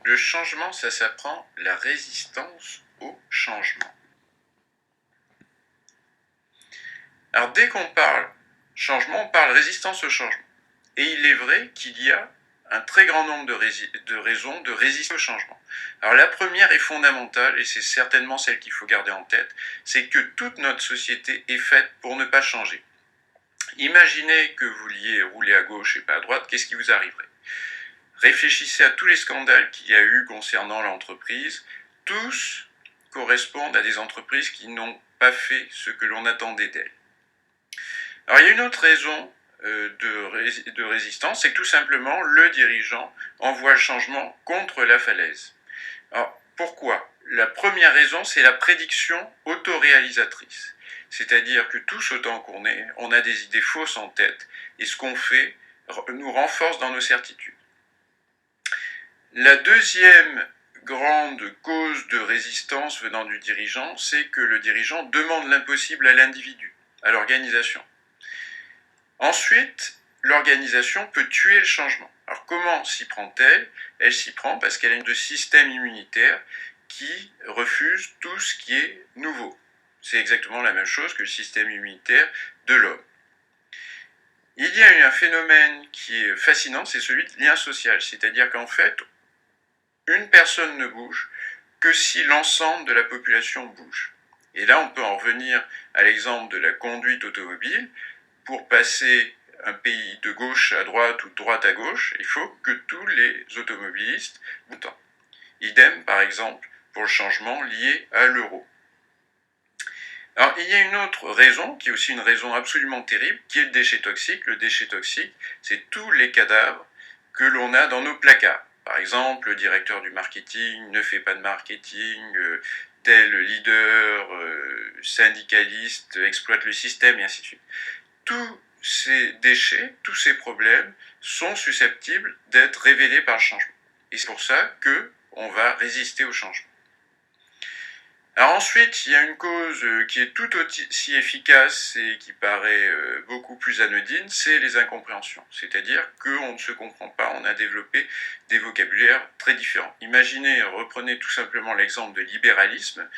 Le changement, ça s'apprend, la résistance au changement. Alors dès qu'on parle changement, on parle résistance au changement. Et il est vrai qu'il y a un très grand nombre de raisons de résister au changement. Alors la première est fondamentale, et c'est certainement celle qu'il faut garder en tête, c'est que toute notre société est faite pour ne pas changer. Imaginez que vous vouliez rouler à gauche et pas à droite, qu'est-ce qui vous arriverait? Réfléchissez à tous les scandales qu'il y a eu concernant l'entreprise. Tous correspondent à des entreprises qui n'ont pas fait ce que l'on attendait d'elles. Alors il y a une autre raison de résistance, c'est que tout simplement le dirigeant envoie le changement contre la falaise. Alors pourquoi? La première raison, c'est la prédiction autoréalisatrice. C'est-à-dire que tous autant qu'on est, on a des idées fausses en tête, et ce qu'on fait nous renforce dans nos certitudes. La deuxième grande cause de résistance venant du dirigeant, c'est que le dirigeant demande l'impossible à l'individu, à l'organisation. Ensuite, l'organisation peut tuer le changement. Alors comment s'y prend-elle? Elle s'y prend parce qu'elle a un système immunitaire qui refuse tout ce qui est nouveau. C'est exactement la même chose que le système immunitaire de l'homme. Il y a un phénomène qui est fascinant, c'est celui de lien social. C'est-à-dire qu'en fait, une personne ne bouge que si l'ensemble de la population bouge. Et là, on peut en revenir à l'exemple de la conduite automobile. Pour passer un pays de gauche à droite ou de droite à gauche, il faut que tous les automobilistes bougent. Idem, par exemple, pour le changement lié à l'euro. Alors, il y a une autre raison, qui est aussi une raison absolument terrible, qui est le déchet toxique. Le déchet toxique, c'est tous les cadavres que l'on a dans nos placards. Par exemple, le directeur du marketing ne fait pas de marketing, tel leader syndicaliste exploite le système, et ainsi de suite. Tous ces déchets, tous ces problèmes sont susceptibles d'être révélés par le changement. Et c'est pour ça qu'on va résister au changement. Alors ensuite, il y a une cause qui est tout aussi efficace et qui paraît beaucoup plus anodine, c'est les incompréhensions. C'est-à-dire qu'on ne se comprend pas, on a développé des vocabulaires très différents. Imaginez, reprenez tout simplement l'exemple de libéralisme.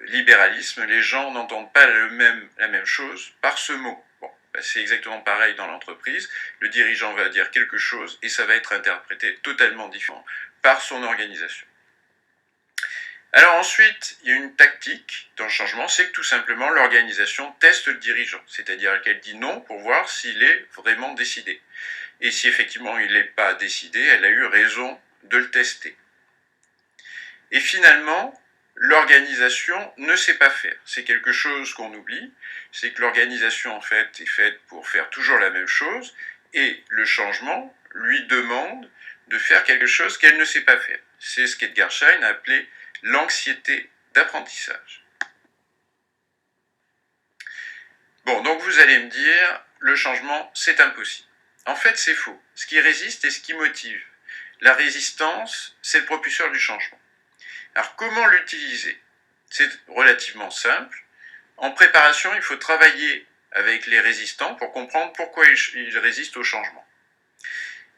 Libéralisme, les gens n'entendent pas la même chose par ce mot. Bon, c'est exactement pareil dans l'entreprise. Le dirigeant va dire quelque chose et ça va être interprété totalement différent par son organisation. Alors ensuite, il y a une tactique dans le changement, c'est que tout simplement l'organisation teste le dirigeant, c'est-à-dire qu'elle dit non pour voir s'il est vraiment décidé. Et si effectivement il n'est pas décidé, elle a eu raison de le tester. Et finalement, l'organisation ne sait pas faire. C'est quelque chose qu'on oublie, c'est que l'organisation en fait est faite pour faire toujours la même chose, et le changement lui demande de faire quelque chose qu'elle ne sait pas faire. C'est ce qu'Edgar Schein a appelé l'anxiété d'apprentissage. Bon, donc vous allez me dire, le changement, c'est impossible. En fait, c'est faux. Ce qui résiste et ce qui motive. La résistance, c'est le propulseur du changement. Alors, comment l'utiliser? C'est relativement simple. En préparation, il faut travailler avec les résistants pour comprendre pourquoi ils résistent au changement.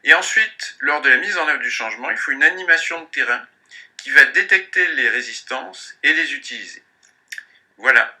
Et ensuite, lors de la mise en œuvre du changement, il faut une animation de terrain qui va détecter les résistances et les utiliser. Voilà,